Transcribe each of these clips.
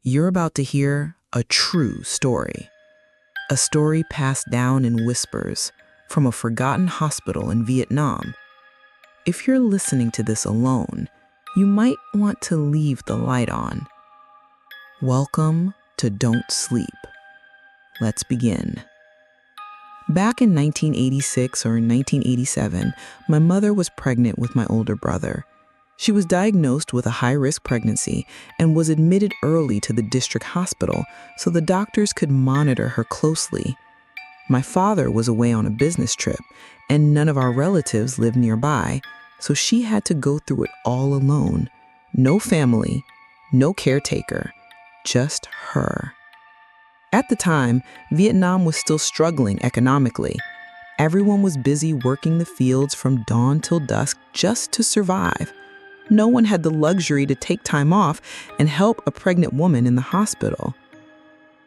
You're about to hear a true story. A story passed down in whispers from a forgotten hospital in Vietnam. If you're listening to this alone, you might want to leave the light on. Welcome to Don't Sleep. Let's begin. Back in 1986 or 1987, my mother was pregnant with my older brother. She was diagnosed with a high-risk pregnancy and was admitted early to the district hospital so the doctors could monitor her closely. My father was away on a business trip, and none of our relatives lived nearby, so she had to go through it all alone. No family, no caretaker, just her. At the time, Vietnam was still struggling economically. Everyone was busy working the fields from dawn till dusk just to survive. No one had the luxury to take time off and help a pregnant woman in the hospital.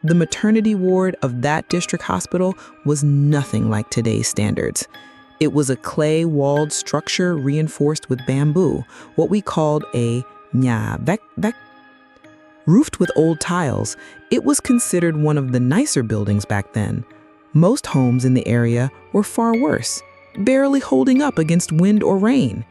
The maternity ward of that district hospital was nothing like today's standards. It was a clay-walled structure reinforced with bamboo, what we called a nhà vách vách. Roofed with old tiles, it was considered one of the nicer buildings back then. Most homes in the area were far worse, barely holding up against wind or rain.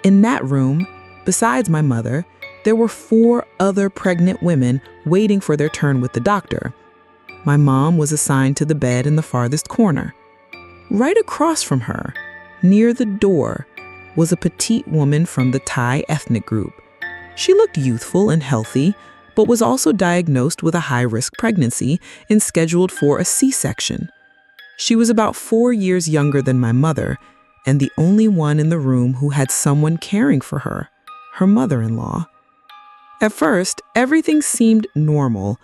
In that room, besides my mother, there were 4 other pregnant women waiting for their turn with the doctor. My mom was assigned to the bed in the farthest corner. Right across from her, near the door, was a petite woman from the Thai ethnic group. She looked youthful and healthy, but was also diagnosed with a high-risk pregnancy and scheduled for a C-section. She was about 4 years younger than my mother, and the only one in the room who had someone caring for her, her mother-in-law. At first, everything seemed normal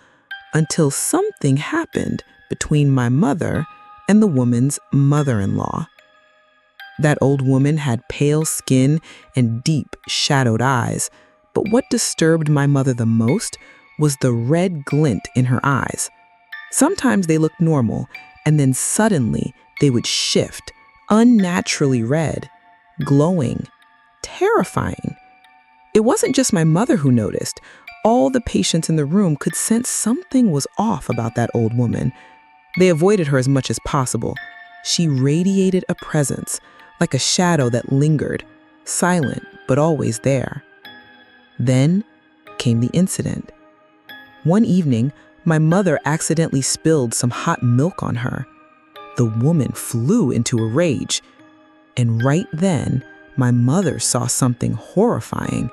until something happened between my mother and the woman's mother-in-law. That old woman had pale skin and deep, shadowed eyes, but what disturbed my mother the most was the red glint in her eyes. Sometimes they looked normal, and then suddenly they would shift, unnaturally red, glowing, terrifying. It wasn't just my mother who noticed. All the patients in the room could sense something was off about that old woman. They avoided her as much as possible. She radiated a presence, like a shadow that lingered, silent but always there. Then came the incident. One evening, my mother accidentally spilled some hot milk on her. The woman flew into a rage, and right then, my mother saw something horrifying.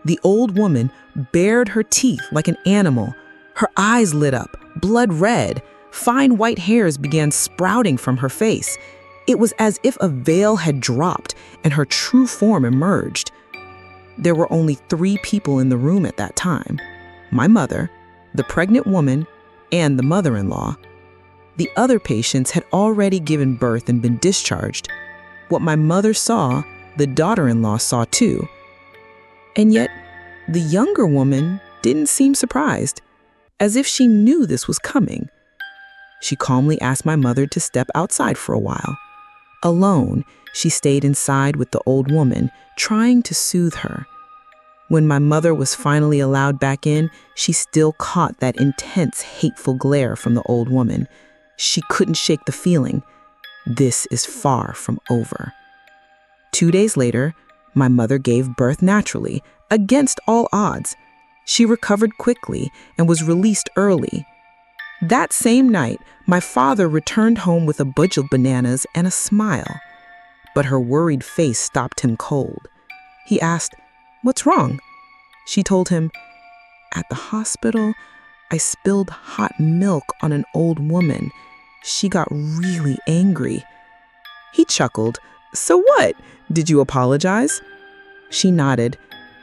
The old woman bared her teeth like an animal. Her eyes lit up, blood red. Fine white hairs began sprouting from her face. It was as if a veil had dropped and her true form emerged. There were only 3 people in the room at that time: my mother, the pregnant woman, and the mother-in-law. The other patients had already given birth and been discharged. What my mother saw, the daughter-in-law saw too. And yet, the younger woman didn't seem surprised, as if she knew this was coming. She calmly asked my mother to step outside for a while. Alone, she stayed inside with the old woman, trying to soothe her. When my mother was finally allowed back in, she still caught that intense, hateful glare from the old woman. She couldn't shake the feeling. This is far from over. 2 days later, my mother gave birth naturally, against all odds. She recovered quickly and was released early. That same night, my father returned home with a bunch of bananas and a smile. But her worried face stopped him cold. He asked, "What's wrong?" She told him, "At the hospital, I spilled hot milk on an old woman. She got really angry." He chuckled. "So what? Did you apologize?" She nodded.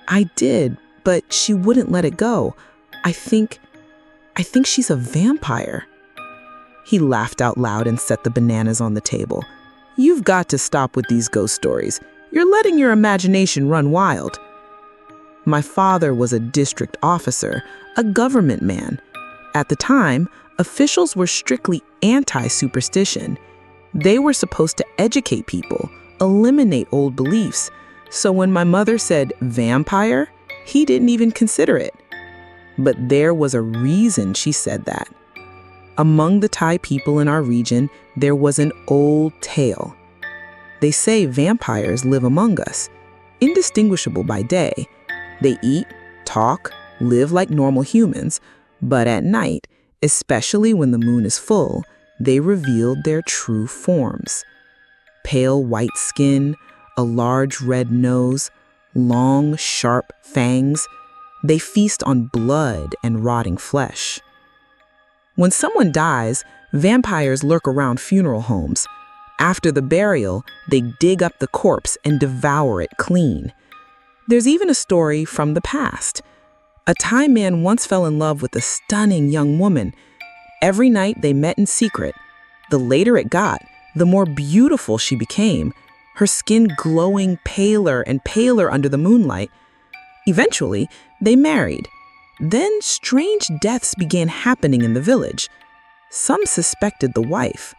"I did, but she wouldn't let it go. I think she's a vampire." He laughed out loud and set the bananas on the table. "You've got to stop with these ghost stories. You're letting your imagination run wild." My father was a district officer, a government man. At the time, officials were strictly anti-superstition. They were supposed to educate people, eliminate old beliefs. So when my mother said vampire, he didn't even consider it. But there was a reason she said that. Among the Thai people in our region, there was an old tale. They say vampires live among us, indistinguishable by day. They eat, talk, live like normal humans, but at night, especially when the moon is full, they revealed their true forms. Pale white skin, a large red nose, long, sharp fangs. They feast on blood and rotting flesh. When someone dies, vampires lurk around funeral homes. After the burial, they dig up the corpse and devour it clean. There's even a story from the past. A Thai man once fell in love with a stunning young woman. Every night they met in secret. The later it got, the more beautiful she became, her skin glowing paler and paler under the moonlight. Eventually, they married. Then strange deaths began happening in the village. Some suspected the wife,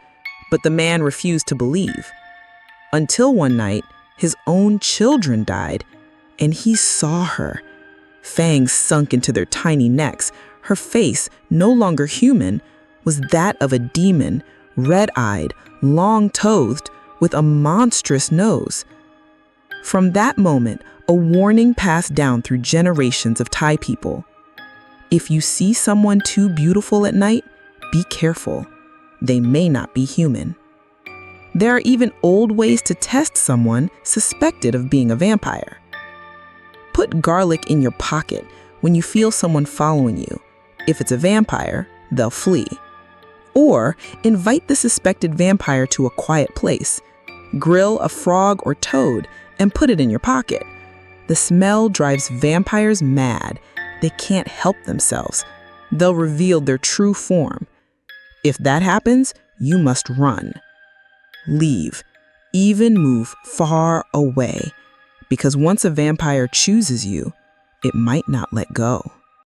but the man refused to believe. Until one night, his own children died, and he saw her. Fangs sunk into their tiny necks. Her face, no longer human, was that of a demon, red-eyed, long-toothed, with a monstrous nose. From that moment, a warning passed down through generations of Thai people. If you see someone too beautiful at night, be careful. They may not be human. There are even old ways to test someone suspected of being a vampire. Put garlic in your pocket when you feel someone following you. If it's a vampire, they'll flee. Or invite the suspected vampire to a quiet place. Grill a frog or toad and put it in your pocket. The smell drives vampires mad. They can't help themselves. They'll reveal their true form. If that happens, you must run. Leave. Even move far away. Because once a vampire chooses you, it might not let go.